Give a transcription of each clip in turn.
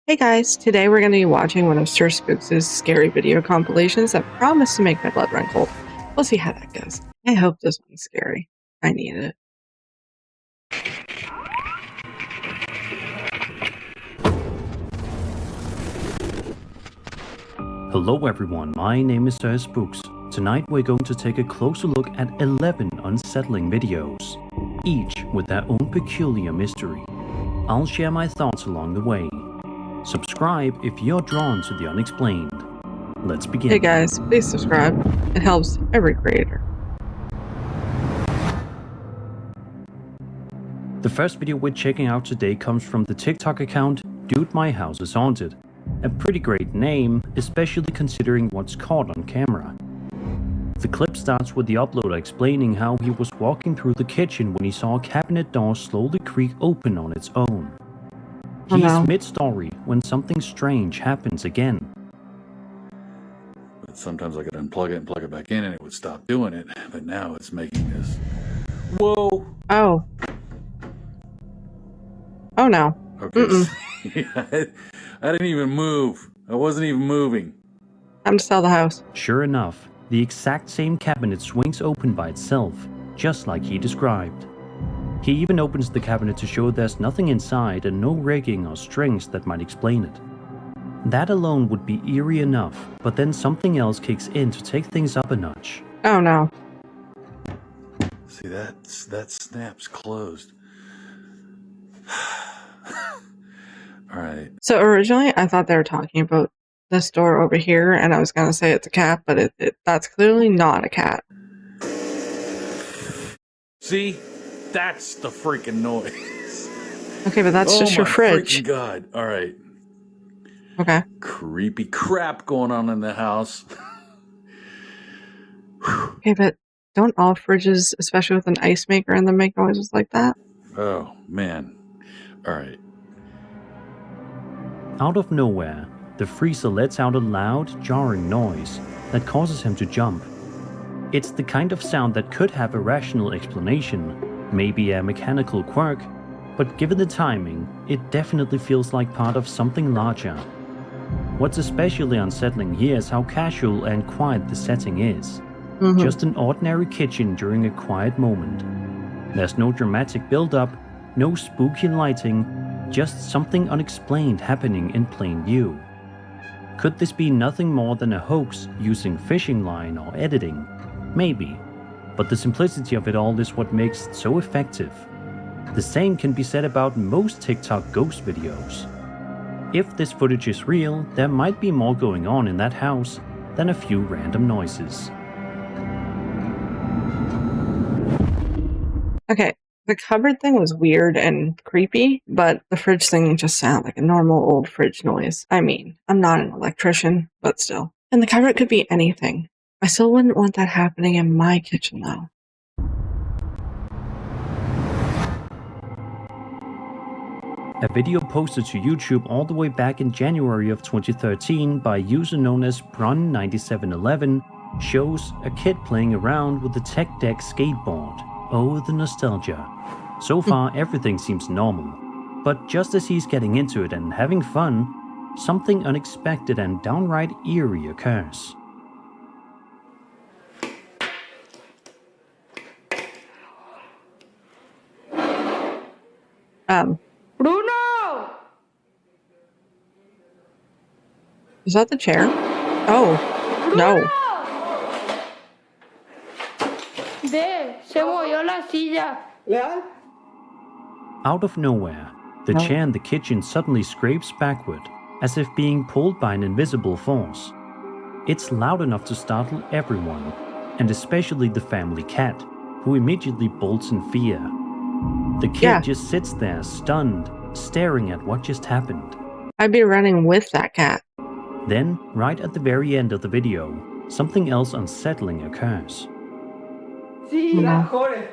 Hey guys, today we're going to be watching one of Sir Spooks' scary video compilations that promise to make my blood run cold. We'll see how that goes. I hope this one's scary. I need it. Hello everyone, my name is Sir Spooks. Tonight we're going to take a closer look at 11 unsettling videos, each with their own peculiar mystery. I'll share my thoughts along the way. Subscribe if you're drawn to the unexplained. Let's begin. Hey guys, please subscribe. It helps every creator. The first video we're checking out today comes from the TikTok account Dude My House is Haunted. A pretty great name, especially considering what's caught on camera. The clip starts with the uploader explaining how he was walking through the kitchen when he saw a cabinet door slowly creak open on its own. He's mid-story when something strange happens again. But sometimes I could unplug it and plug it back in and it would stop doing it, but now it's making this. Whoa! Oh. Oh no. Okay. I didn't even move. I wasn't even moving. Time to sell the house. Sure enough, the exact same cabinet swings open by itself, just like he described. He even opens the cabinet to show there's nothing inside and no rigging or strings that might explain it. That alone would be eerie enough, but then something else kicks in to take things up a notch. Oh no. See, that snap's closed. Alright. So originally I thought they were talking about this door over here and I was going to say it's a cat, but that's clearly not a cat. See? That's the freaking noise. Okay, but that's just your fridge. Oh my freaking God. Alright. Okay. Creepy crap going on in the house. Okay, but don't all fridges, especially with an ice maker in them, make noises like that? Oh, man. Alright. Out of nowhere, the freezer lets out a loud, jarring noise that causes him to jump. It's the kind of sound that could have a rational explanation, maybe a mechanical quirk, but given the timing, it definitely feels like part of something larger. What's especially unsettling here is how casual and quiet the setting is. Just an ordinary kitchen during a quiet moment. There's no dramatic build-up, no spooky lighting, just something unexplained happening in plain view. Could this be nothing more than a hoax using fishing line or editing? Maybe, but the simplicity of it all is what makes it so effective. The same can be said about most TikTok ghost videos. If this footage is real, there might be more going on in that house than a few random noises. Okay, the cupboard thing was weird and creepy, but the fridge thing just sounded like a normal old fridge noise. I mean, I'm not an electrician, but still. And the cupboard could be anything. I still wouldn't want that happening in my kitchen, though. A video posted to YouTube all the way back in January of 2013 by a user known as Brun9711 shows a kid playing around with the Tech Deck skateboard. Oh, the nostalgia. So far, everything seems normal. But just as he's getting into it and having fun, something unexpected and downright eerie occurs. Bruno! Is that the chair? Oh, no. Se movió la silla. ¿Leal? Out of nowhere, the chair in the kitchen suddenly scrapes backward, as if being pulled by an invisible force. It's loud enough to startle everyone, and especially the family cat, who immediately bolts in fear. The kid just sits there, stunned, staring at what just happened. I'd be running with that cat. Then, right at the very end of the video, something else unsettling occurs. Sí, las mejores.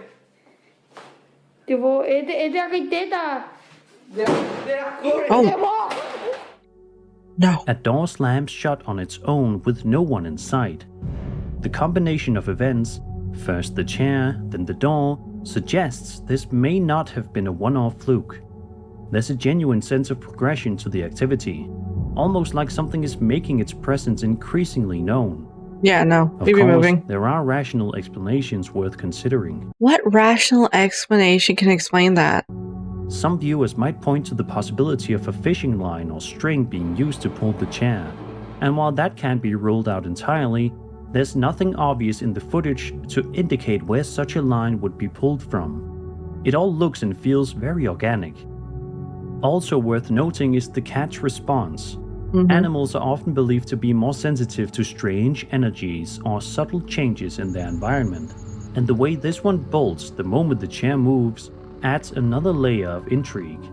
Tipo, es de arquitecta. De las mejores. Oh. No. A door slams shut on its own with no one in sight. The combination of events, first the chair, then the door, suggests this may not have been a one-off fluke. There's a genuine sense of progression to the activity, almost like something is making its presence increasingly known. Yeah, no. Of Be course, moving. there are rational explanations worth considering. What rational explanation can explain that? Some viewers might point to the possibility of a fishing line or string being used to pull the chair, and while that can't be ruled out entirely, there's nothing obvious in the footage to indicate where such a line would be pulled from. It all looks and feels very organic. Also worth noting is the cat's response. Animals are often believed to be more sensitive to strange energies or subtle changes in their environment, and the way this one bolts the moment the chair moves adds another layer of intrigue.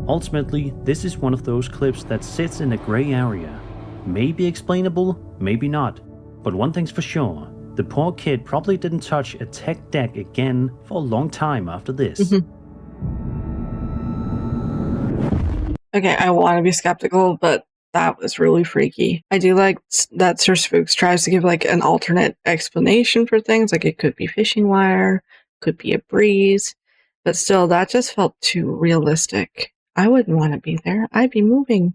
Ultimately, this is one of those clips that sits in a gray area. Maybe explainable, maybe not, but one thing's for sure, the poor kid probably didn't touch a tech deck again for a long time after this. Okay, I want to be skeptical, but that was really freaky. I do like that Sir Spooks tries to give like an alternate explanation for things, like it could be fishing wire, could be a breeze, but still, that just felt too realistic. I wouldn't want to be there. I'd be moving.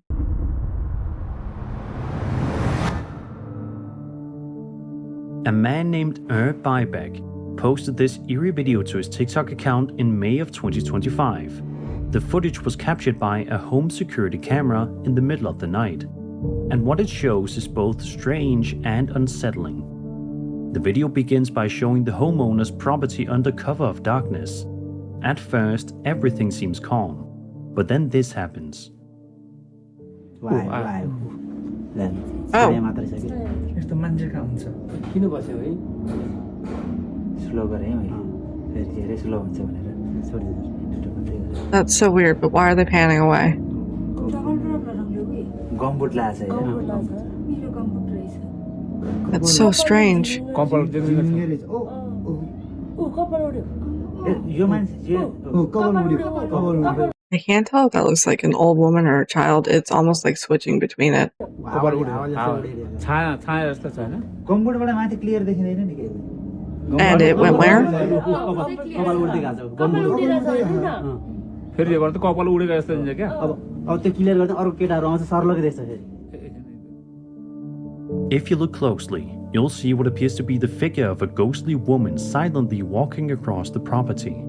A man named Buyback posted this eerie video to his TikTok account in May of 2025. The footage was captured by a home security camera in the middle of the night, and what it shows is both strange and unsettling. The video begins by showing the homeowner's property under cover of darkness. At first, everything seems calm, but then this happens. That's so weird, but why are they panning away? That's so strange. I can't tell if that looks like an old woman or a child. It's almost like switching between it. And it went where? If you look closely, you'll see what appears to be the figure of a ghostly woman silently walking across the property.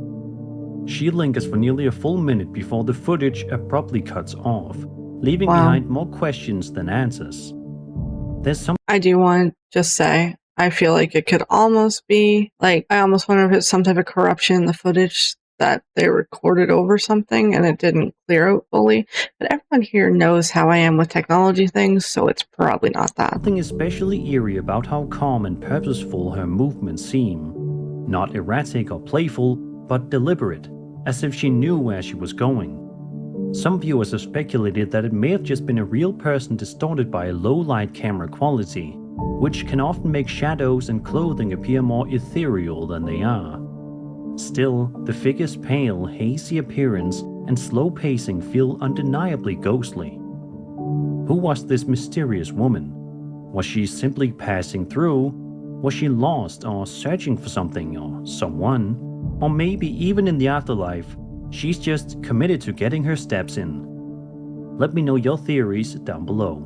She lingers for nearly a full minute before the footage abruptly cuts off, leaving behind more questions than answers. I do want to just say, I feel like it could almost be, like, I almost wonder if it's some type of corruption in the footage that they recorded over something and it didn't clear out fully. But everyone here knows how I am with technology things, so it's probably not that. Something especially eerie about how calm and purposeful her movements seem. Not erratic or playful, but deliberate, as if she knew where she was going. Some viewers have speculated that it may have just been a real person distorted by a low-light camera quality, which can often make shadows and clothing appear more ethereal than they are. Still, the figure's pale, hazy appearance and slow pacing feel undeniably ghostly. Who was this mysterious woman? Was she simply passing through? Was she lost or searching for something or someone? Or maybe even in the afterlife, she's just committed to getting her steps in. Let me know your theories down below.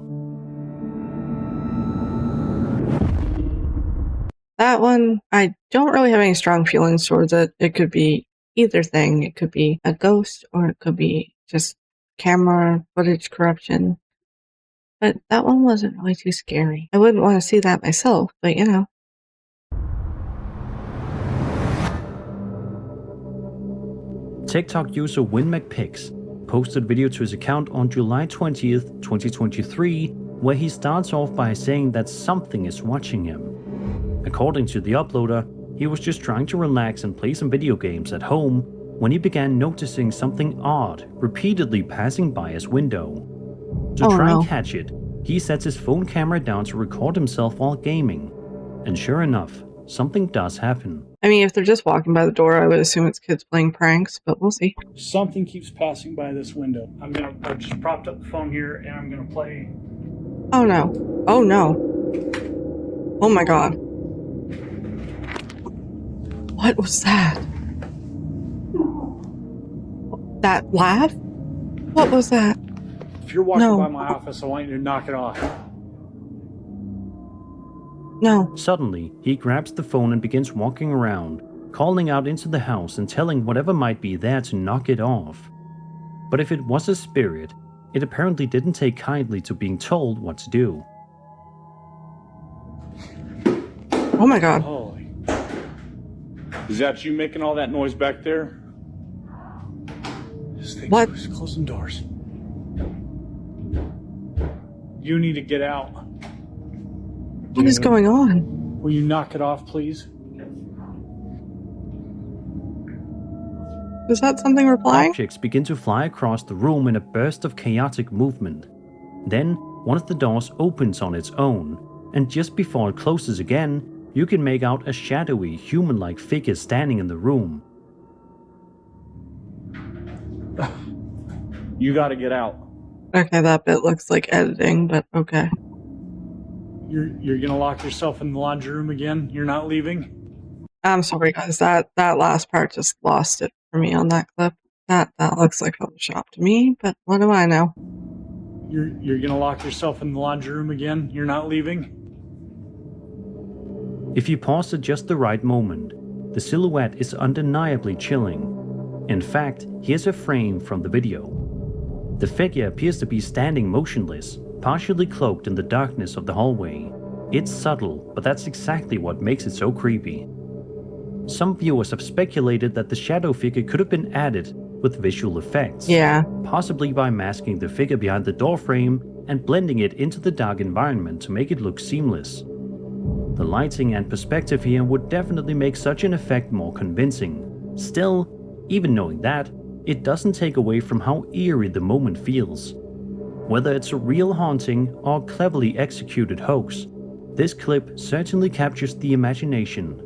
That one, I don't really have any strong feelings towards it. It could be either thing. It could be a ghost or it could be just camera footage corruption. But that one wasn't really too scary. I wouldn't want to see that myself, but you know. TikTok user WinMcPix posted a video to his account on July 20th, 2023, where he starts off by saying that something is watching him. According to the uploader, he was just trying to relax and play some video games at home when he began noticing something odd repeatedly passing by his window. To try and catch it, he sets his phone camera down to record himself while gaming. And sure enough, something does happen. I mean, if they're just walking by the door, I would assume it's kids playing pranks, but we'll see. Something keeps passing by this window. I've just propped up the phone here and I'm gonna play. Oh no. Oh no. Oh my god. What was that? That laugh? What was that? If you're walking No. by my office, I want you to knock it off. No. Suddenly, he grabs the phone and begins walking around, calling out into the house and telling whatever might be there to knock it off. But if it was a spirit, it apparently didn't take kindly to being told what to do. Oh my god. Holy. Is that you making all that noise back there? This thing's What? closing doors. You need to get out. What is going on? Will you knock it off, please? Is that something replying? Objects begin to fly across the room in a burst of chaotic movement. Then, one of the doors opens on its own, and just before it closes again, you can make out a shadowy, human-like figure standing in the room. You gotta get out. Okay, that bit looks like editing, but okay. You're gonna lock yourself in the laundry room again? You're not leaving? I'm sorry, guys. That last part just lost it for me on that clip. That looks like Photoshop to me, but what do I know? You're gonna lock yourself in the laundry room again? You're not leaving? If you pause at just the right moment, the silhouette is undeniably chilling. In fact, here's a frame from the video. The figure appears to be standing motionless, partially cloaked in the darkness of the hallway. It's subtle, but that's exactly what makes it so creepy. Some viewers have speculated that the shadow figure could have been added with visual effects. Yeah. Possibly by masking the figure behind the doorframe and blending it into the dark environment to make it look seamless. The lighting and perspective here would definitely make such an effect more convincing. Still, even knowing that, it doesn't take away from how eerie the moment feels. Whether it's a real haunting or a cleverly executed hoax, this clip certainly captures the imagination.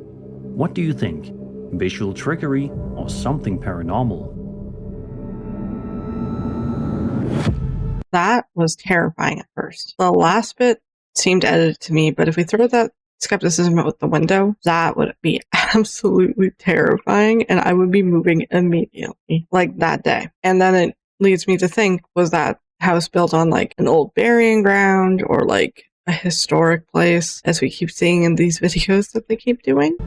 What do you think? Visual trickery or something paranormal? That was terrifying at first. The last bit seemed edited to me, but if we throw that skepticism out the window, that would be absolutely terrifying, and I would be moving immediately, like that day. And then it leads me to think, was that house built on like an old burying ground or like a historic place, as we keep seeing in these videos that they keep doing?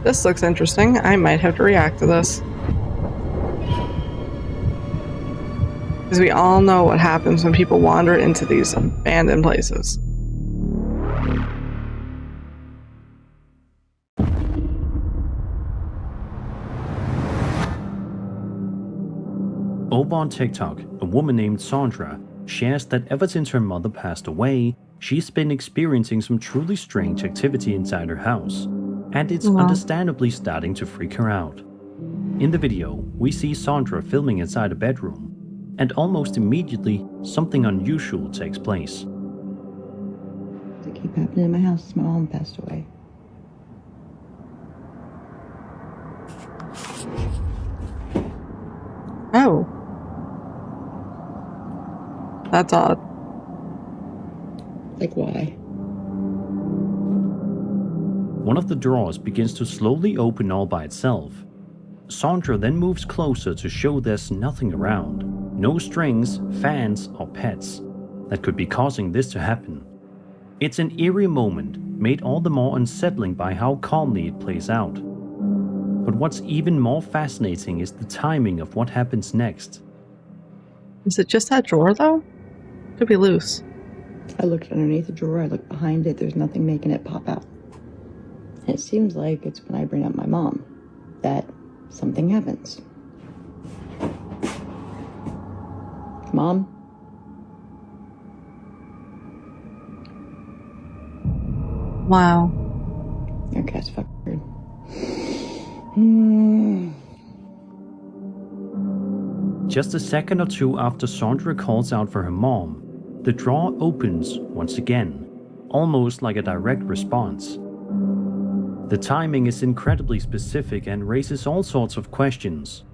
This looks interesting. I might have to react to this. Because we all know what happens when people wander into these abandoned places. Over on TikTok, a woman named Sandra shares that ever since her mother passed away, she's been experiencing some truly strange activity inside her house, and it's understandably starting to freak her out. In the video, we see Sandra filming inside a bedroom, and almost immediately, something unusual takes place. It keep happening in my house since my mom passed away. Oh. That's odd. Like, why? One of the drawers begins to slowly open all by itself. Sandra then moves closer to show there's nothing around. No strings, fans, or pets that could be causing this to happen. It's an eerie moment, made all the more unsettling by how calmly it plays out. But what's even more fascinating is the timing of what happens next. Is it just that drawer, though? Could be loose. I looked underneath the drawer, I looked behind it, there's nothing making it pop out. And it seems like it's when I bring up my mom that something happens. Mom? Wow. Your cat's fucking weird. Just a second or two after Sandra calls out for her mom, the drawer opens once again, almost like a direct response. The timing is incredibly specific and raises all sorts of questions.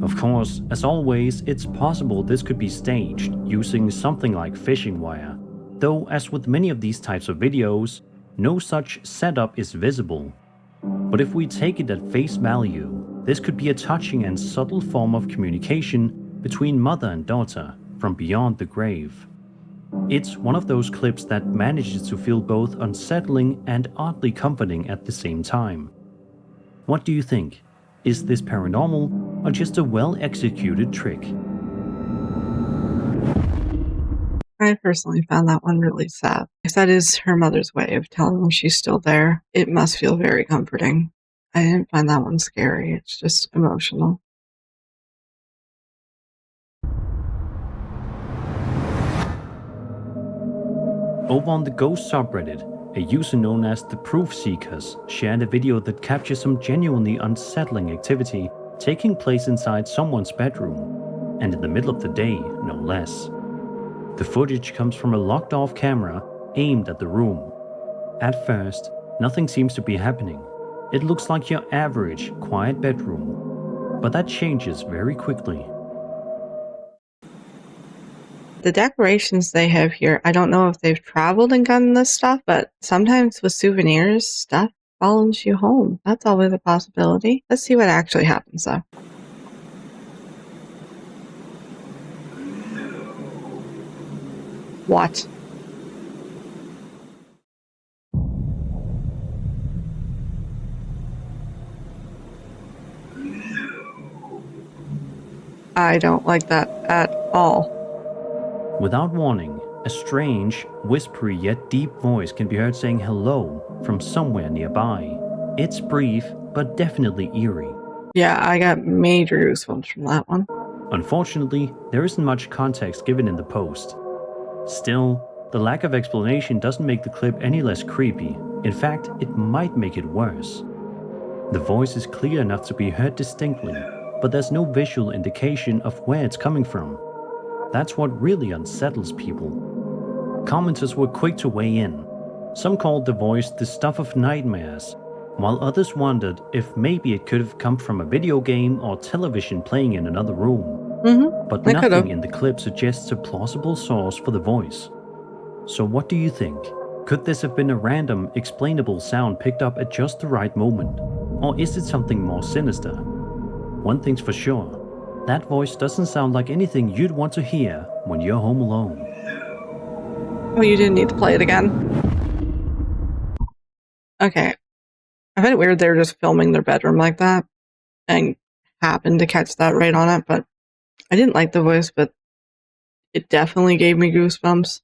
Of course, as always, it's possible this could be staged using something like fishing wire, though as with many of these types of videos, no such setup is visible. But if we take it at face value, this could be a touching and subtle form of communication between mother and daughter from beyond the grave. It's one of those clips that manages to feel both unsettling and oddly comforting at the same time. What do you think? Is this paranormal or just a well-executed trick? I personally found that one really sad. If that is her mother's way of telling them she's still there, it must feel very comforting. I didn't find that one scary, it's just emotional. Over on the Ghost subreddit, a user known as the Proof Seekers shared a video that captures some genuinely unsettling activity taking place inside someone's bedroom, and in the middle of the day, no less. The footage comes from a locked-off camera aimed at the room. At first, nothing seems to be happening. It looks like your average, quiet bedroom, but that changes very quickly. The decorations they have here, I don't know if they've traveled and gotten this stuff, but sometimes with souvenirs, stuff follows you home. That's always a possibility. Let's see what actually happens though. What? I don't like that at all. Without warning, a strange, whispery yet deep voice can be heard saying hello from somewhere nearby. It's brief, but definitely eerie. Yeah, I got major goosebumps from that one. Unfortunately, there isn't much context given in the post. Still, the lack of explanation doesn't make the clip any less creepy. In fact, it might make it worse. The voice is clear enough to be heard distinctly, but there's no visual indication of where it's coming from. That's what really unsettles people. Commenters were quick to weigh in. Some called the voice the stuff of nightmares, while others wondered if maybe it could have come from a video game or television playing in another room. But nothing in the clip suggests a plausible source for the voice. So what do you think? Could this have been a random, explainable sound picked up at just the right moment? Or is it something more sinister? One thing's for sure. That voice doesn't sound like anything you'd want to hear when you're home alone. Oh, you didn't need to play it again. Okay. I find it weird they were just filming their bedroom like that and happened to catch that right on it, but I didn't like the voice, but it definitely gave me goosebumps.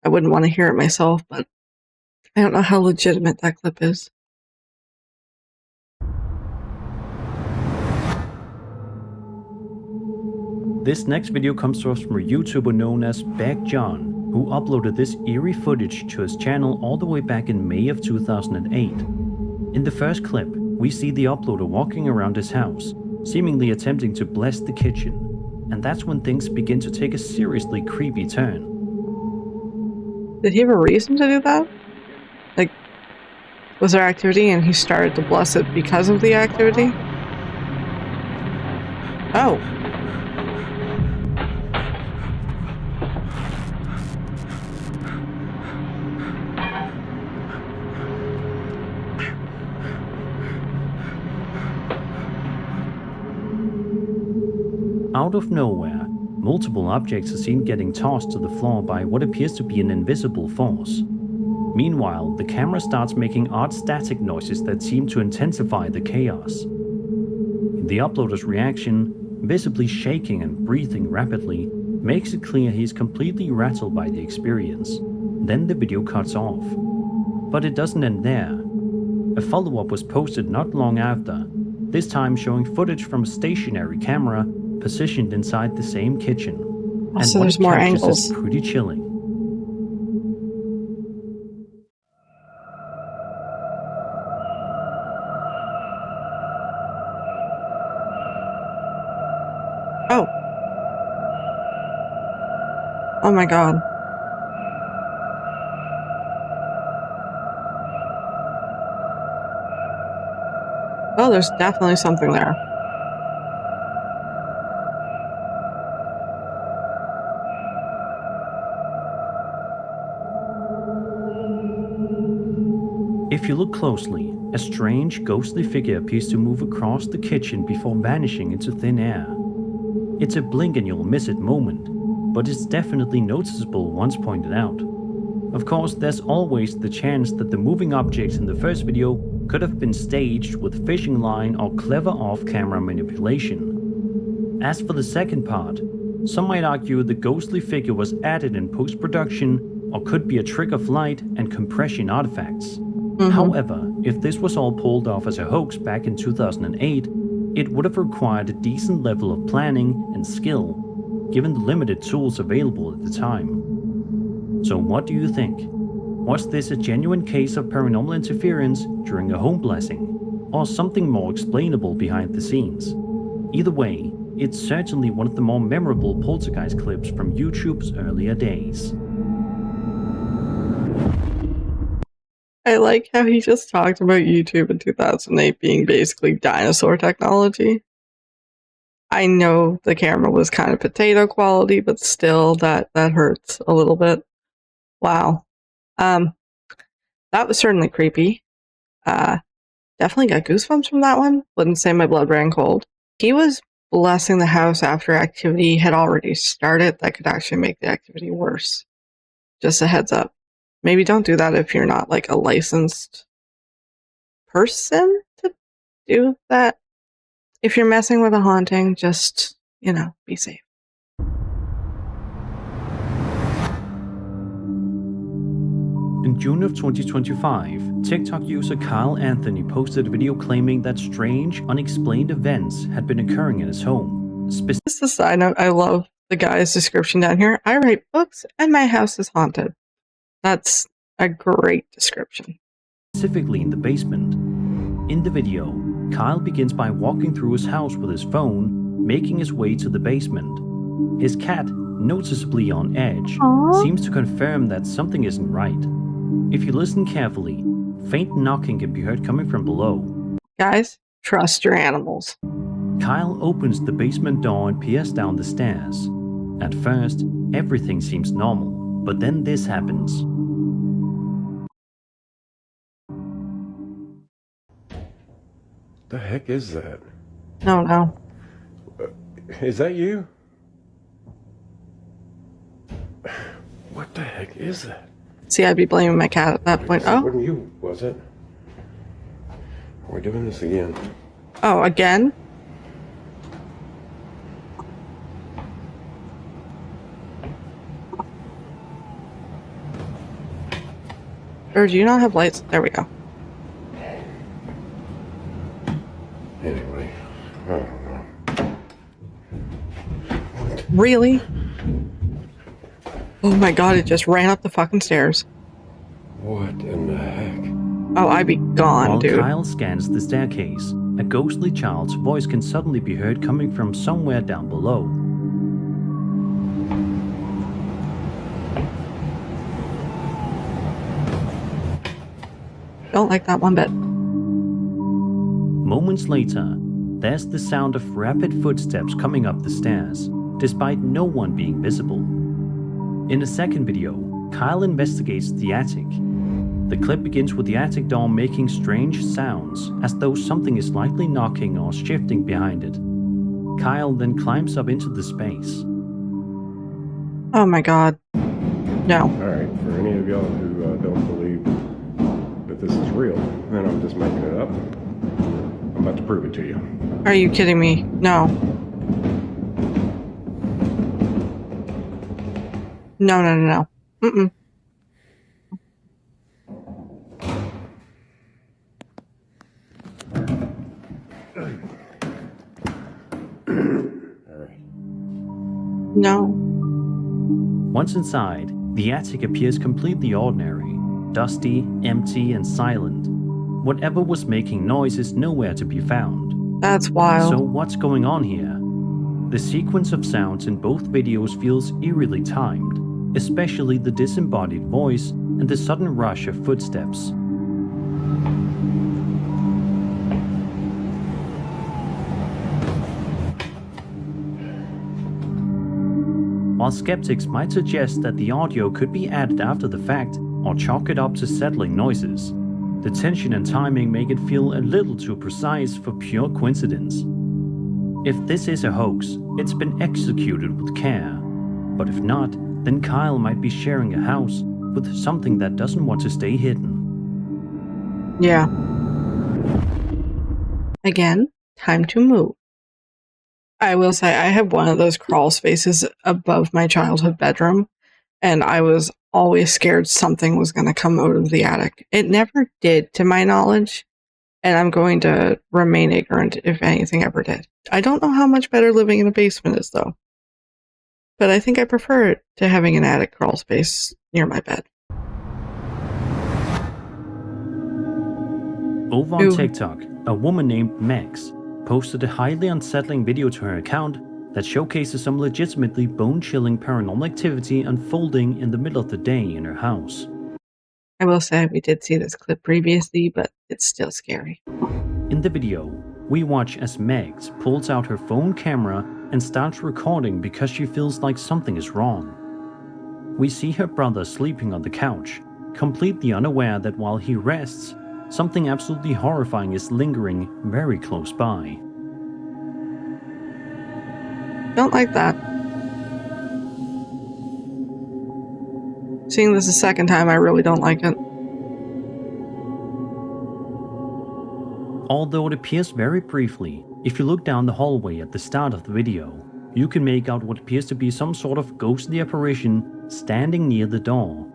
I wouldn't want to hear it myself, but I don't know how legitimate that clip is. This next video comes to us from a YouTuber known as Bag John, who uploaded this eerie footage to his channel all the way back in May of 2008. In the first clip, we see the uploader walking around his house, seemingly attempting to bless the kitchen, and that's when things begin to take a seriously creepy turn. Did he have a reason to do that? Like, was there activity and he started to bless it because of the activity? Oh. Out of nowhere, multiple objects are seen getting tossed to the floor by what appears to be an invisible force. Meanwhile, the camera starts making odd static noises that seem to intensify the chaos. The uploader's reaction, visibly shaking and breathing rapidly, makes it clear he's completely rattled by the experience. Then the video cuts off. But it doesn't end there. A follow-up was posted not long after, this time showing footage from a stationary camera positioned inside the same kitchen. And So what there's it more captures angles. is pretty chilling. Oh. Oh my god. Oh, there's definitely something there. If you look closely, a strange, ghostly figure appears to move across the kitchen before vanishing into thin air. It's a blink and you'll miss it moment, but it's definitely noticeable once pointed out. Of course, there's always the chance that the moving objects in the first video could have been staged with fishing line or clever off-camera manipulation. As for the second part, some might argue the ghostly figure was added in post-production or could be a trick of light and compression artifacts. However, if this was all pulled off as a hoax back in 2008, it would have required a decent level of planning and skill, given the limited tools available at the time. So what do you think? Was this a genuine case of paranormal interference during a home blessing, or something more explainable behind the scenes? Either way, it's certainly one of the more memorable poltergeist clips from YouTube's earlier days. I like how he just talked about YouTube in 2008 being basically dinosaur technology. I know the camera was kind of potato quality, but still that hurts a little bit. Wow. That was certainly creepy. Definitely got goosebumps from that one. Wouldn't say my blood ran cold. He was blessing the house after activity had already started. That could actually make the activity worse. Just a heads up. Maybe don't do that if you're not like a licensed person to do that. If you're messing with a haunting, just, be safe. In June of 2025, TikTok user Kyle Anthony posted a video claiming that strange, unexplained events had been occurring in his home. Just a side note, I love the guy's description down here. I write books and my house is haunted. That's a great description. Specifically in the basement. In the video, Kyle begins by walking through his house with his phone, making his way to the basement. His cat, noticeably on edge, seems to confirm that something isn't right. If you listen carefully, faint knocking can be heard coming from below. Guys, trust your animals. Kyle opens the basement door and peers down the stairs. At first, everything seems normal, but then this happens. The heck is that? No. Is that you? What the heck is that? See, I'd be blaming my cat at that point. It Oh. wasn't you, was it? Are we doing this again? Oh, again? Or do you not have lights? There we go. Anyway, I don't know. Really? Oh my god, it just ran up the fucking stairs. What in the heck? Oh, I'd be gone, While dude. Kyle scans the staircase, a ghostly child's voice can suddenly be heard coming from somewhere down below. Don't like that one bit. Moments later, there's the sound of rapid footsteps coming up the stairs, despite no one being visible. In a second video, Kyle investigates the attic. The clip begins with the attic door making strange sounds, as though something is lightly knocking or shifting behind it. Kyle then climbs up into the space. Oh my god. No. Alright, for any of y'all who don't believe that this is real, then I'm just making it up. I'm about to prove it to you. Are you kidding me? No. No. Mm-mm. Alright. No. Once inside, the attic appears completely ordinary, dusty, empty, and silent. Whatever was making noise is nowhere to be found. That's wild. So what's going on here? The sequence of sounds in both videos feels eerily timed, especially the disembodied voice and the sudden rush of footsteps. While skeptics might suggest that the audio could be added after the fact or chalk it up to settling noises, The tension and timing make it feel a little too precise for pure coincidence. If this is a hoax, it's been executed with care. But if not, then Kyle might be sharing a house with something that doesn't want to stay hidden. Yeah. Again, time to move. I will say I have one of those crawl spaces above my childhood bedroom, and I was always scared something was going to come out of the attic. It never did, to my knowledge, and I'm going to remain ignorant if anything ever did. I don't know how much better living in a basement is, though. But I think I prefer it to having an attic crawl space near my bed. Over on TikTok, a woman named Max posted a highly unsettling video to her account that showcases some legitimately bone-chilling paranormal activity unfolding in the middle of the day in her house. I will say we did see this clip previously, but it's still scary. In the video, we watch as Max pulls out her phone camera and starts recording because she feels like something is wrong. We see her brother sleeping on the couch, completely unaware that while he rests, something absolutely horrifying is lingering very close by. Don't like that. Seeing this a second time, I really don't like it. Although it appears very briefly, if you look down the hallway at the start of the video, you can make out what appears to be some sort of ghostly apparition standing near the door.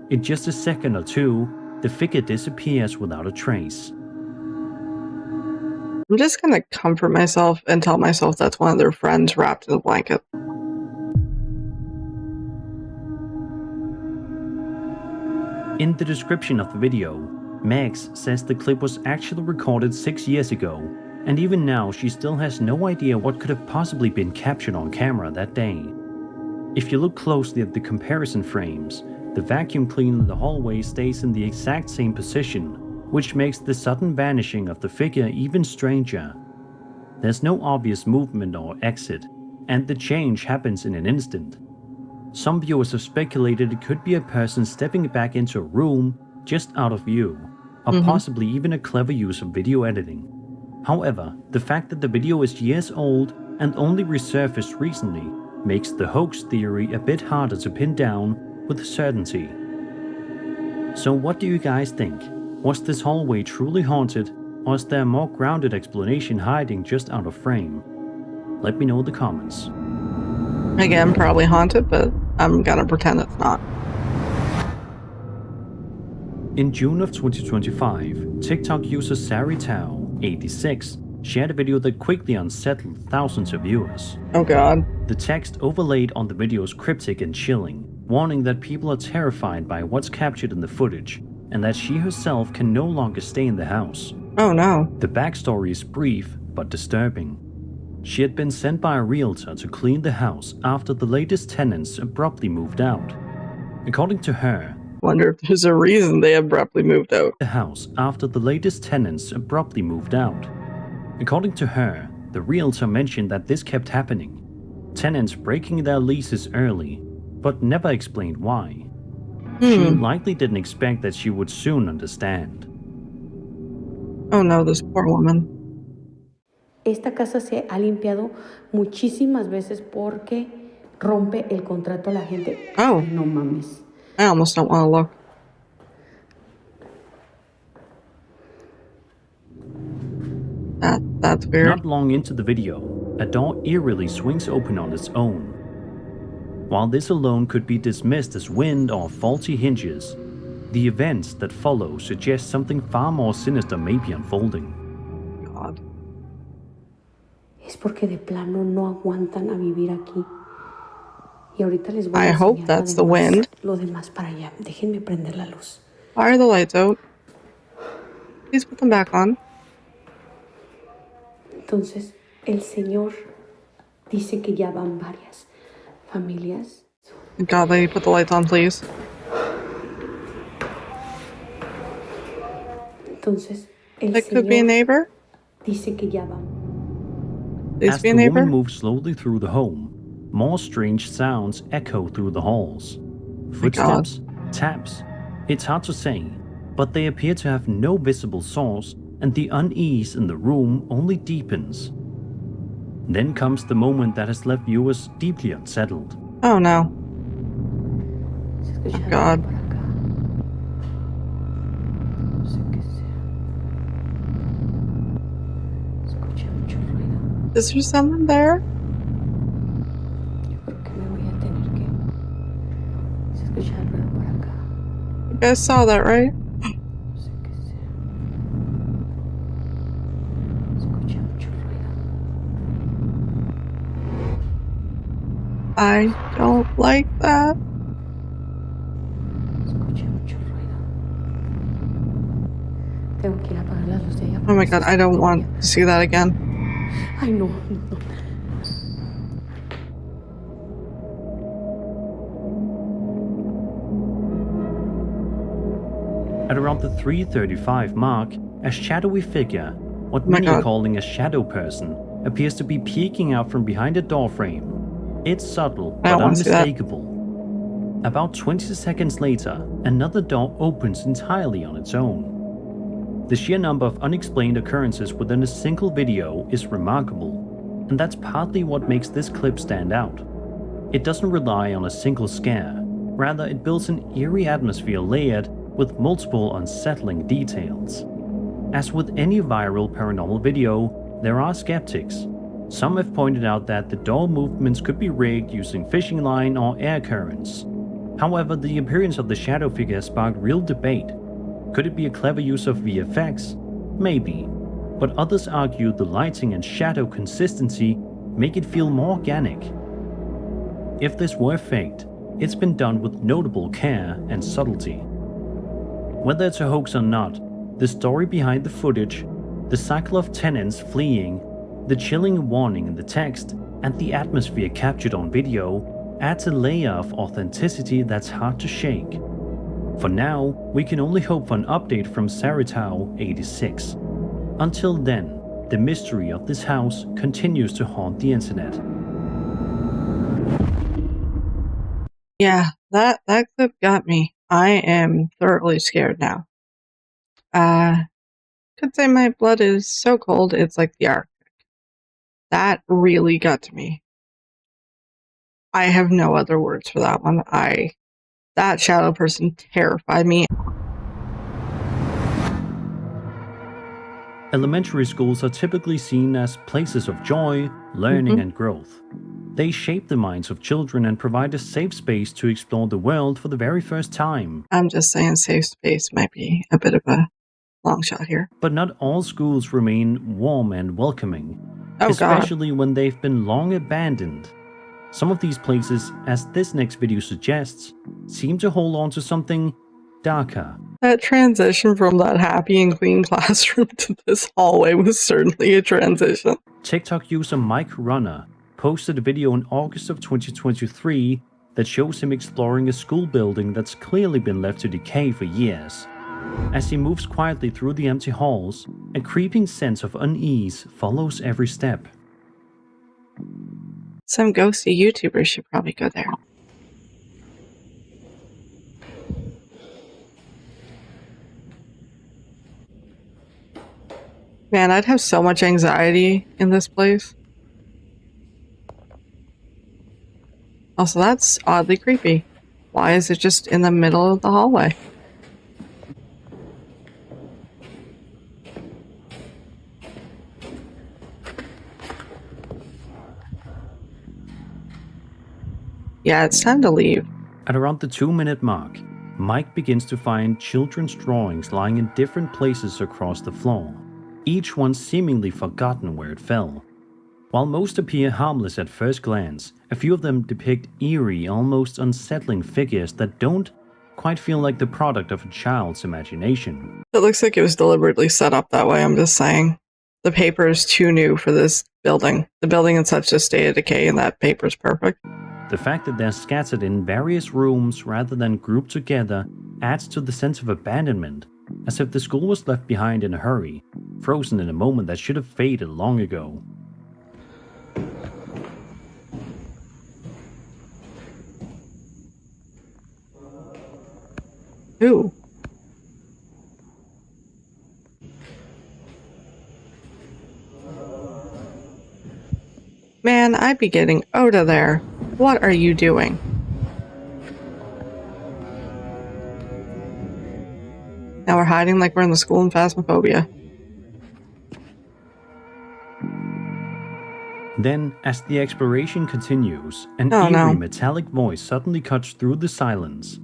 In just a second or two, the figure disappears without a trace. I'm just gonna comfort myself and tell myself that's one of their friends wrapped in a blanket. In the description of the video, Max says the clip was actually recorded 6 years ago, and even now she still has no idea what could have possibly been captured on camera that day. If you look closely at the comparison frames, the vacuum cleaner in the hallway stays in the exact same position, which makes the sudden vanishing of the figure even stranger. There's no obvious movement or exit, and the change happens in an instant. Some viewers have speculated it could be a person stepping back into a room just out of view, or possibly even a clever use of video editing. However, the fact that the video is years old and only resurfaced recently makes the hoax theory a bit harder to pin down with certainty. So what do you guys think? Was this hallway truly haunted, or is there a more grounded explanation hiding just out of frame? Let me know in the comments. Again, probably haunted, but I'm gonna pretend it's not. In June of 2025, TikTok user SariTao86 shared a video that quickly unsettled thousands of viewers. Oh god. The text overlaid on the video is cryptic and chilling, warning that people are terrified by what's captured in the footage, and that she herself can no longer stay in the house. Oh no. The backstory is brief but disturbing. She had been sent by a realtor to clean the house after the latest tenants abruptly moved out. According to her, Wonder if there's a reason they abruptly moved out. the house after the latest tenants abruptly moved out. According to her, the realtor mentioned that this kept happening, tenants breaking their leases early, but never explained why. She likely didn't expect that she would soon understand. Oh no, this poor woman. Esta casa se ha limpiado muchísimas veces porque rompe el contrato a la gente. Oh. No mames. I almost don't want to look. That's weird. Not long into the video, a door eerily swings open on its own. While this alone could be dismissed as wind or faulty hinges, the events that follow suggest something far more sinister may be unfolding. God. Es porque de plano no aguantan a vivir aquí. Y ahorita les voy a I hope enseñar that's the lo demás- wind. Lo demás para allá. Déjenme prender la luz. Why are the lights out? Please put them back on. Entonces, el Señor dice que ya van varias familias. God, lady, put the lights on, please. Entonces, el That could be a Señor neighbor. dice que ya van. Please As be a the neighbor. woman moves slowly through the home, more strange sounds echo through the halls. Footsteps, taps. It's hard to say, but they appear to have no visible source, and the unease in the room only deepens. Then comes the moment that has left viewers deeply unsettled. Oh no. Se escucha Oh, algo God. por acá. No sé qué sea. Escuché mucho ruido. Is there someone there? Yo creo que me voy a tener que. Se escucha el ruido por acá. You guys saw that, right? No sé qué sea. Escuché mucho ruido. I don't like that. Escuché mucho ruido. Tengo que ir a apagar las luces de allá. Oh my god, I don't want to see that again. Ay, no. At around the 3:35 mark, a shadowy figure, what my many are God. calling a shadow person, appears to be peeking out from behind a door frame. It's subtle I don't but wanna see that. unmistakable. About 20 seconds later, another door opens entirely on its own. The sheer number of unexplained occurrences within a single video is remarkable, and that's partly what makes this clip stand out. It doesn't rely on a single scare, rather it builds an eerie atmosphere layered with multiple unsettling details. As with any viral paranormal video, there are skeptics. Some have pointed out that the door movements could be rigged using fishing line or air currents. However, the appearance of the shadow figure sparked real debate. Could it be a clever use of VFX? Maybe. But others argue the lighting and shadow consistency make it feel more organic. If this were faked, it's been done with notable care and subtlety. Whether it's a hoax or not, the story behind the footage, the cycle of tenants fleeing, the chilling warning in the text, and the atmosphere captured on video adds a layer of authenticity that's hard to shake. For now, we can only hope for an update from Saritao86. Until then, the mystery of this house continues to haunt the internet. Yeah, that clip got me. I am thoroughly scared now. Could say my blood is so cold it's like the Arctic. That really got to me. I have no other words for that one. That shadow person terrified me. Elementary schools are typically seen as places of joy, learning, and growth. They shape the minds of children and provide a safe space to explore the world for the very first time. I'm just saying safe space might be a bit of a long shot here. But not all schools remain warm and welcoming, Oh god. especially when they've been long abandoned. Some of these places, as this next video suggests, seem to hold on to something darker. That transition from that happy and clean classroom to this hallway was certainly a transition. TikTok user Mike Runner posted a video in August of 2023 that shows him exploring a school building that's clearly been left to decay for years. As he moves quietly through the empty halls, a creeping sense of unease follows every step. Some ghosty YouTubers should probably go there. Man, I'd have so much anxiety in this place. Also, that's oddly creepy. Why is it just in the middle of the hallway? Yeah, it's time to leave. At around the 2-minute mark, Mike begins to find children's drawings lying in different places across the floor, each one seemingly forgotten where it fell. While most appear harmless at first glance, a few of them depict eerie, almost unsettling figures that don't quite feel like the product of a child's imagination. It looks like it was deliberately set up that way, I'm just saying. The paper is too new for this building. The building in such a state of decay, and that paper's perfect. The fact that they're scattered in various rooms rather than grouped together adds to the sense of abandonment, as if the school was left behind in a hurry, frozen in a moment that should have faded long ago. Ooh. Man, I'd be getting out of there. What are you doing? Now we're hiding like we're in the school in Phasmophobia. Then, as the exploration continues, an Oh, eerie no. metallic voice suddenly cuts through the silence.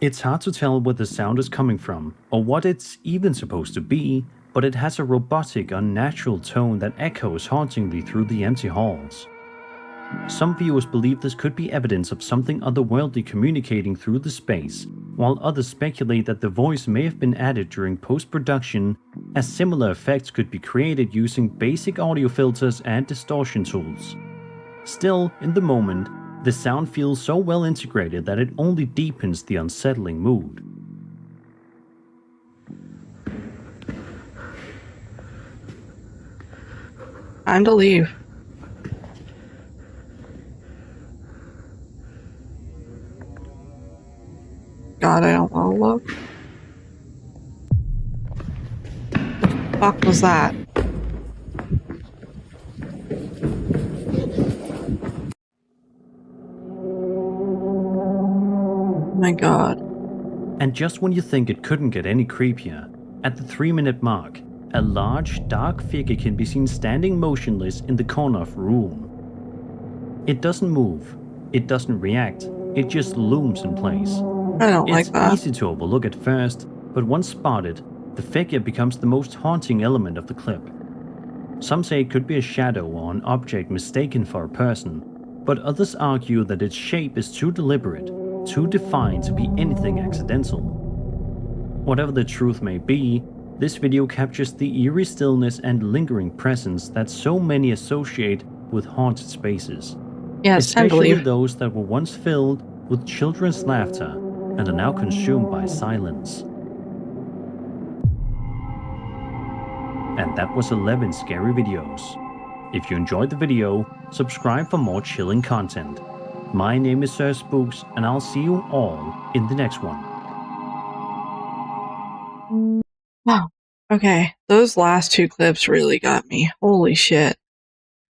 It's hard to tell where the sound is coming from, or what it's even supposed to be, but it has a robotic, unnatural tone that echoes hauntingly through the empty halls. Some viewers believe this could be evidence of something otherworldly communicating through the space, while others speculate that the voice may have been added during post-production, as similar effects could be created using basic audio filters and distortion tools. Still, in the moment, the sound feels so well integrated that it only deepens the unsettling mood. Time to leave. God, I don't want to look. The fuck was that? Oh my god. And just when you think it couldn't get any creepier, at the 3-minute mark, a large, dark figure can be seen standing motionless in the corner of the room. It doesn't move, it doesn't react, it just looms in place. I don't like It's that. easy to overlook at first, but once spotted, the figure becomes the most haunting element of the clip. Some say it could be a shadow or an object mistaken for a person, but others argue that its shape is too deliberate, too defined to be anything accidental. Whatever the truth may be, this video captures the eerie stillness and lingering presence that so many associate with haunted spaces. Yeah, it's time to Especially leave. those that were once filled with children's laughter and are now consumed by silence. And that was 11 scary videos. If you enjoyed the video, subscribe for more chilling content. My name is Sir Spooks, and I'll see you all in the next one. Wow. Okay, those last 2 clips really got me. Holy shit.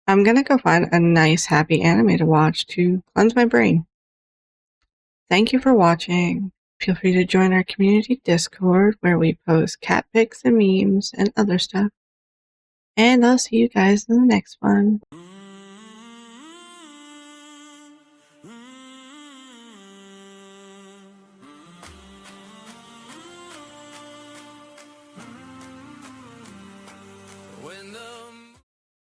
I'm gonna go find a nice, happy anime to watch to cleanse my brain. Thank you for watching. Feel free to join our community Discord where we post cat pics and memes and other stuff. And I'll see you guys in the next one. When the